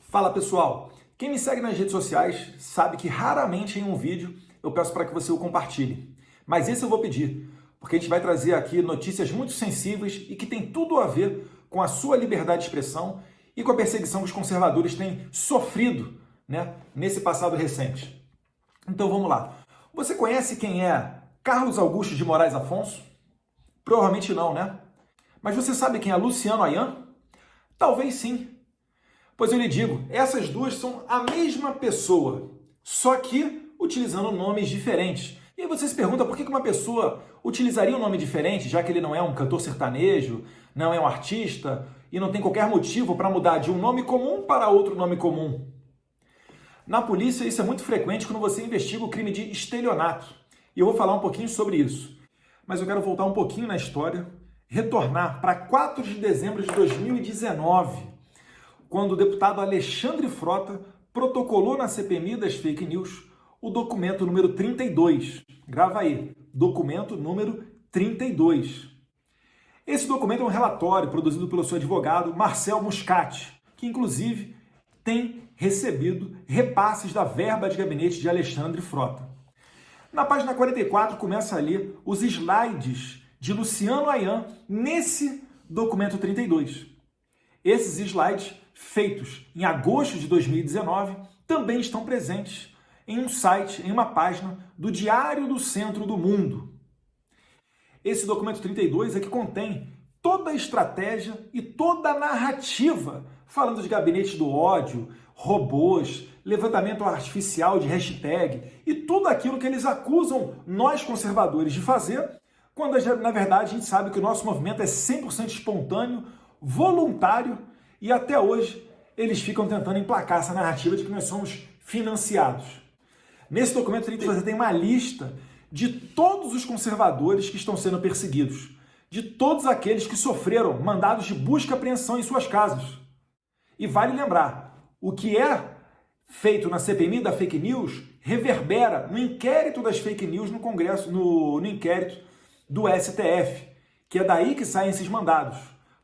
Fala pessoal, quem me segue nas redes sociais sabe que raramente em um vídeo eu peço para que você o compartilhe. Mas esse eu vou pedir, porque a gente vai trazer aqui notícias muito sensíveis e que tem tudo a ver com a sua liberdade de expressão e com a perseguição que os conservadores têm sofrido, nesse passado recente. Então vamos lá. Você conhece quem é Carlos Augusto de Moraes Afonso? Provavelmente não, né? Mas você sabe quem é Luciano Ayan? Talvez sim. Pois eu lhe digo, essas duas são a mesma pessoa, só que utilizando nomes diferentes. E aí você se pergunta por que uma pessoa utilizaria um nome diferente, já que ele não é um cantor sertanejo, não é um artista e não tem qualquer motivo para mudar de um nome comum para outro nome comum. Na polícia isso é muito frequente quando você investiga o crime de estelionato. E eu vou falar um pouquinho sobre isso. Mas eu quero voltar um pouquinho na história, retornar para 4 de dezembro de 2019, quando o deputado Alexandre Frota protocolou na CPMI das fake news o documento número 32. Grava aí, documento número 32. Esse documento é um relatório produzido pelo seu advogado Marcel Muscati, que inclusive tem recebido repasses da verba de gabinete de Alexandre Frota. Na página 44 começa ali os slides de Luciano Ayan nesse documento 32. Esses slides, feitos em agosto de 2019, também estão presentes em um site, em uma página do Diário do Centro do Mundo. Esse documento 32 é que contém toda a estratégia e toda a narrativa falando de gabinete do ódio, robôs, levantamento artificial de hashtag e tudo aquilo que eles acusam nós conservadores de fazer, quando na verdade a gente sabe que o nosso movimento é 100% espontâneo, voluntário e até hoje eles ficam tentando emplacar essa narrativa de que nós somos financiados. Nesse documento 32 você tem uma lista de todos os conservadores que estão sendo perseguidos, de todos aqueles que sofreram mandados de busca e apreensão em suas casas. E vale lembrar, o que é feito na CPMI da fake news reverbera no inquérito das fake news no Congresso, no inquérito do STF, que é daí que saem esses mandados.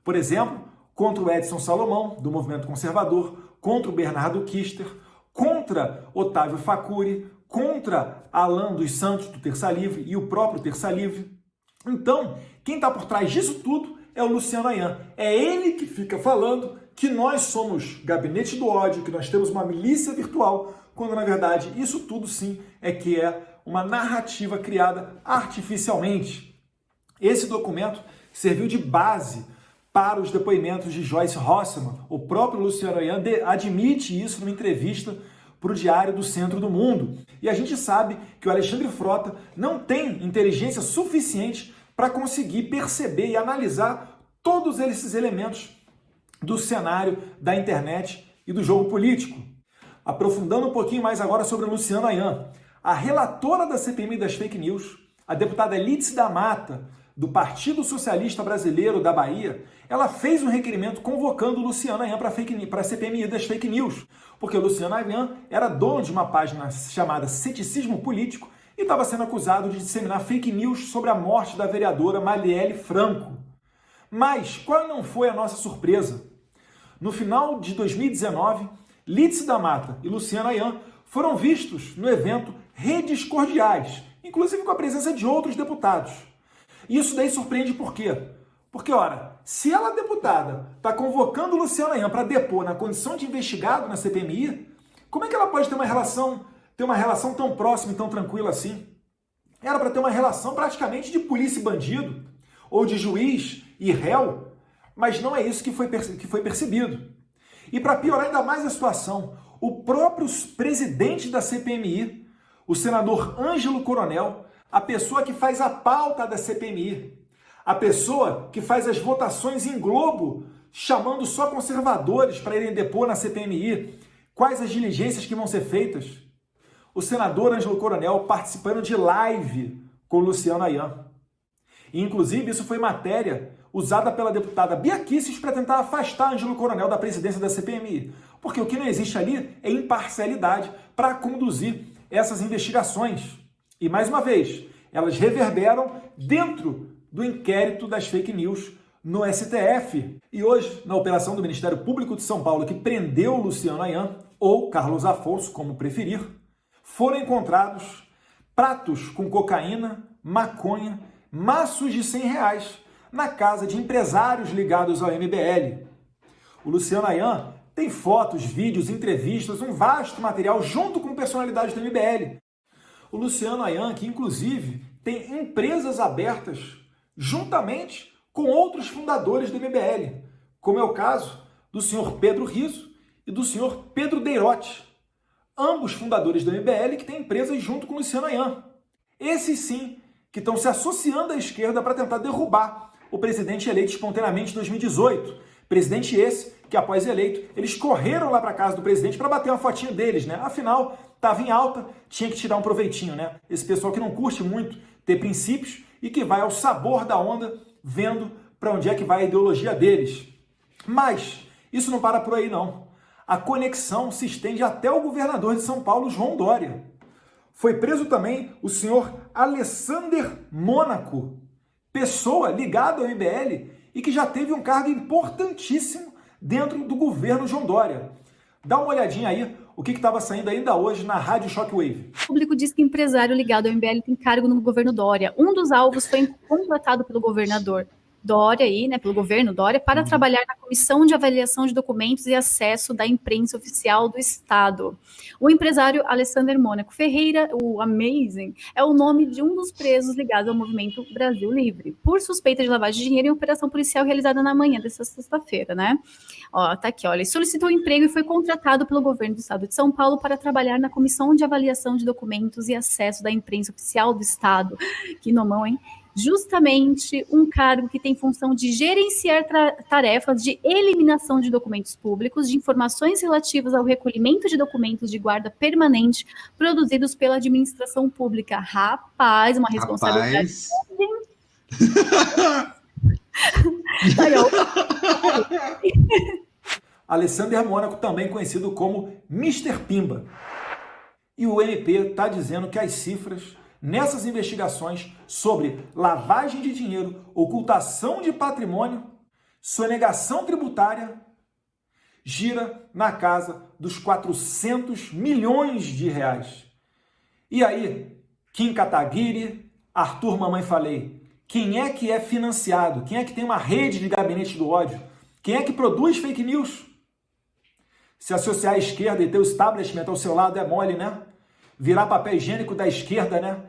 Por exemplo, contra o Edson Salomão, do Movimento Conservador, contra o Bernardo Kister, contra Otávio Facuri, contra Alan dos Santos, do Terça Livre, e o próprio Terça Livre. Então, quem está por trás disso tudo é o Luciano Ayan. É ele que fica falando que nós somos gabinete do ódio, que nós temos uma milícia virtual, quando na verdade isso tudo sim é uma narrativa criada artificialmente. Esse documento serviu de base para os depoimentos de Joyce Hossermann. O próprio Luciano Ayan admite isso numa entrevista para o Diário do Centro do Mundo. E a gente sabe que o Alexandre Frota não tem inteligência suficiente para conseguir perceber e analisar todos esses elementos do cenário da internet e do jogo político. Aprofundando um pouquinho mais agora sobre o Luciano Ayan, a relatora da CPMI das fake news, a deputada Lídice da Mata, do Partido Socialista Brasileiro da Bahia, ela fez um requerimento convocando o Luciano Ayan para a CPMI das fake news, porque o Luciano Ayan era dono de uma página chamada Ceticismo Político e estava sendo acusado de disseminar fake news sobre a morte da vereadora Marielle Franco. Mas qual não foi a nossa surpresa? No final de 2019, Lídice da Mata e Luciano Ayan foram vistos no evento Redes Cordiais, inclusive com a presença de outros deputados. E isso daí surpreende por quê? Porque, ora, se ela, deputada, está convocando o Luciano Ayan para depor na condição de investigado na CPMI, como é que ela pode ter uma relação tão próxima e tão tranquila assim? Era para ter uma relação praticamente de polícia e bandido, ou de juiz e réu, mas não é isso que foi percebido. E para piorar ainda mais a situação, o próprio presidente da CPMI, o senador Ângelo Coronel, a pessoa que faz a pauta da CPMI, a pessoa que faz as votações em globo, chamando só conservadores para irem depor na CPMI, quais as diligências que vão ser feitas. O senador Ângelo Coronel participando de live com o Luciano Ayan. E, inclusive, isso foi matéria usada pela deputada Bia Kicis para tentar afastar Ângelo Coronel da presidência da CPMI. Porque o que não existe ali é imparcialidade para conduzir essas investigações. E, mais uma vez, elas reverberam dentro do inquérito das fake news no STF. E hoje, na operação do Ministério Público de São Paulo, que prendeu Luciano Ayan, ou Carlos Afonso, como preferir, foram encontrados pratos com cocaína, maconha, maços de R$100 na casa de empresários ligados ao MBL. O Luciano Ayan tem fotos, vídeos, entrevistas, um vasto material junto com personalidades do MBL. O Luciano Ayan, que inclusive tem empresas abertas juntamente com outros fundadores do MBL, como é o caso do senhor Pedro Rizzo e do senhor Pedro Deirotti, ambos fundadores do MBL que têm empresas junto com o Luciano Ayan. Esses sim que estão se associando à esquerda para tentar derrubar o presidente eleito espontaneamente em 2018. Presidente esse que, após eleito, eles correram lá para casa do presidente para bater uma fotinha deles, né? Afinal, estava em alta, tinha que tirar um proveitinho, né? Esse pessoal que não curte muito ter princípios e que vai ao sabor da onda, vendo para onde é que vai a ideologia deles. Mas isso não para por aí, não. A conexão se estende até o governador de São Paulo, João Dória. Foi preso também o senhor Alessander Mônaco, pessoa ligada ao MBL e que já teve um cargo importantíssimo dentro do governo João Dória. Dá uma olhadinha aí o que estava saindo ainda hoje na Rádio Shockwave. O público diz que empresário ligado ao MBL tem cargo no governo Dória. Um dos alvos foi contratado pelo governador Dória, aí, né, pelo governo Dória, para trabalhar na Comissão de Avaliação de Documentos e Acesso da Imprensa Oficial do Estado. O empresário Alessander Mônaco Ferreira, o Amazing, é o nome de um dos presos ligados ao movimento Brasil Livre, por suspeita de lavagem de dinheiro em operação policial realizada na manhã desta sexta-feira, né? Ó, tá aqui, ó. Ele solicitou emprego e foi contratado pelo governo do Estado de São Paulo para trabalhar na Comissão de Avaliação de Documentos e Acesso da Imprensa Oficial do Estado. Que nomão, hein? Justamente um cargo que tem função de gerenciar tarefas de eliminação de documentos públicos, de informações relativas ao recolhimento de documentos de guarda permanente produzidos pela administração pública. Rapaz, uma responsabilidade. Alessander Mônaco, também conhecido como Mr. Pimba. E o MP está dizendo que as cifras nessas investigações sobre lavagem de dinheiro, ocultação de patrimônio, sonegação tributária, gira na casa dos 400 milhões de reais. E aí, Kim Kataguiri, Arthur Mamãe Falei, quem é que é financiado? Quem é que tem uma rede de gabinete do ódio? Quem é que produz fake news? Se associar à esquerda e ter o establishment ao seu lado é mole, né? Virar papel higiênico da esquerda, né?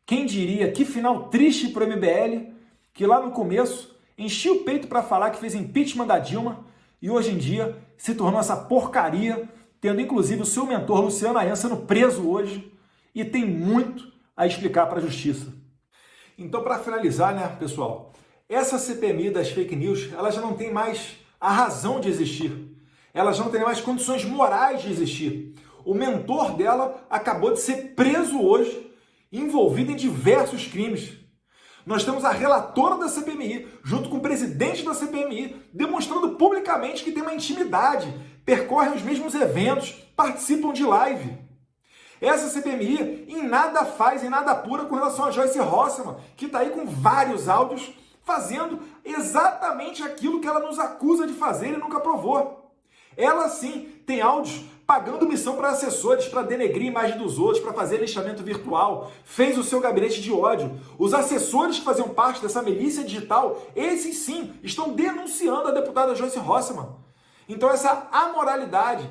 Quem diria, que final triste para o MBL, que lá no começo enchia o peito para falar que fez impeachment da Dilma e hoje em dia se tornou essa porcaria, tendo inclusive o seu mentor Luciano Ayan sendo preso hoje e tem muito a explicar para a justiça. Então, para finalizar, né, pessoal, essa CPMI das fake news, ela já não tem mais a razão de existir. Ela já não tem mais condições morais de existir. O mentor dela acabou de ser preso hoje, envolvido em diversos crimes. Nós temos a relatora da CPMI, junto com o presidente da CPMI, demonstrando publicamente que tem uma intimidade, percorrem os mesmos eventos, participam de live. Essa CPMI em nada faz, em nada apura com relação a Joyce Hasselmann, que está aí com vários áudios fazendo exatamente aquilo que ela nos acusa de fazer e nunca provou. Ela sim tem áudios pagando missão para assessores, para denegrir a imagem dos outros, para fazer lixamento virtual, fez o seu gabinete de ódio. Os assessores que faziam parte dessa milícia digital, esses sim, estão denunciando a deputada Joyce Hasselmann. Então essa amoralidade,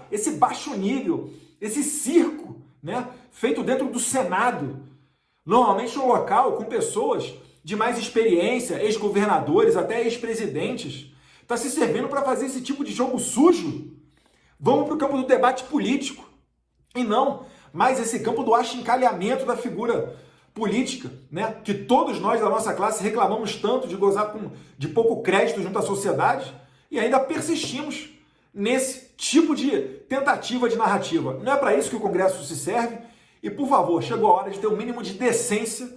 esse baixo nível, esse circo, né, feito dentro do Senado, normalmente um local com pessoas de mais experiência, ex-governadores, até ex-presidentes, está se servindo para fazer esse tipo de jogo sujo. Vamos para o campo do debate político. E não mais esse campo do achincalhamento da figura política, né? Que todos nós da nossa classe reclamamos tanto de gozar de pouco crédito junto à sociedade e ainda persistimos nesse tipo de tentativa de narrativa. Não é para isso que o Congresso se serve. E, por favor, chegou a hora de ter um mínimo de decência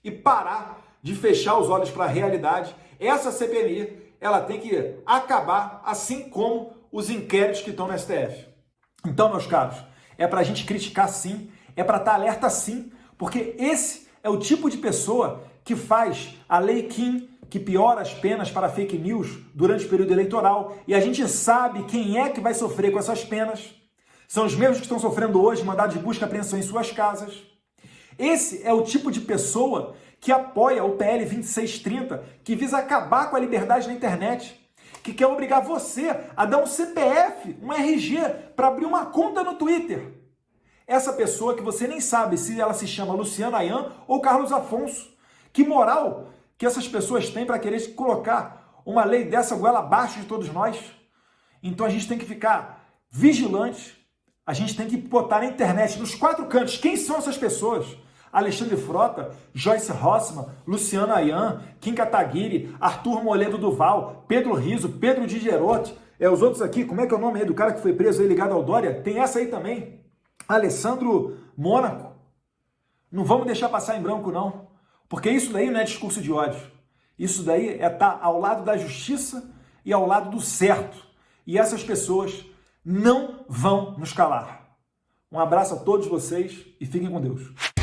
e parar de fechar os olhos para a realidade. Essa CPMI, ela tem que acabar, assim como os inquéritos que estão no STF. Então, meus caros, é para a gente criticar sim, é para estar alerta sim, porque esse é o tipo de pessoa que faz a Lei Kim, que piora as penas para fake news durante o período eleitoral, e a gente sabe quem é que vai sofrer com essas penas. São os mesmos que estão sofrendo hoje mandado de busca e apreensão em suas casas. Esse é o tipo de pessoa que apoia o PL 2630, que visa acabar com a liberdade na internet, que quer obrigar você a dar um CPF, um RG, para abrir uma conta no Twitter. Essa pessoa que você nem sabe se ela se chama Luciana Ayan ou Carlos Afonso. Que moral que essas pessoas têm para querer colocar uma lei dessa goela abaixo de todos nós? Então a gente tem que ficar vigilante, a gente tem que botar na internet, nos 4 cantos, quem são essas pessoas? Alexandre Frota, Joyce Rossmann, Luciana Ayan, Kim Kataguiri, Arthur Moledo Duval, Pedro Riso, Pedro Digerotti, os outros aqui, como é que é o nome aí do cara que foi preso aí ligado ao Dória? Tem essa aí também, Alessandro Mônaco. Não vamos deixar passar em branco não, porque isso daí não é discurso de ódio, isso daí é estar ao lado da justiça e ao lado do certo, e essas pessoas não vão nos calar. Um abraço a todos vocês e fiquem com Deus.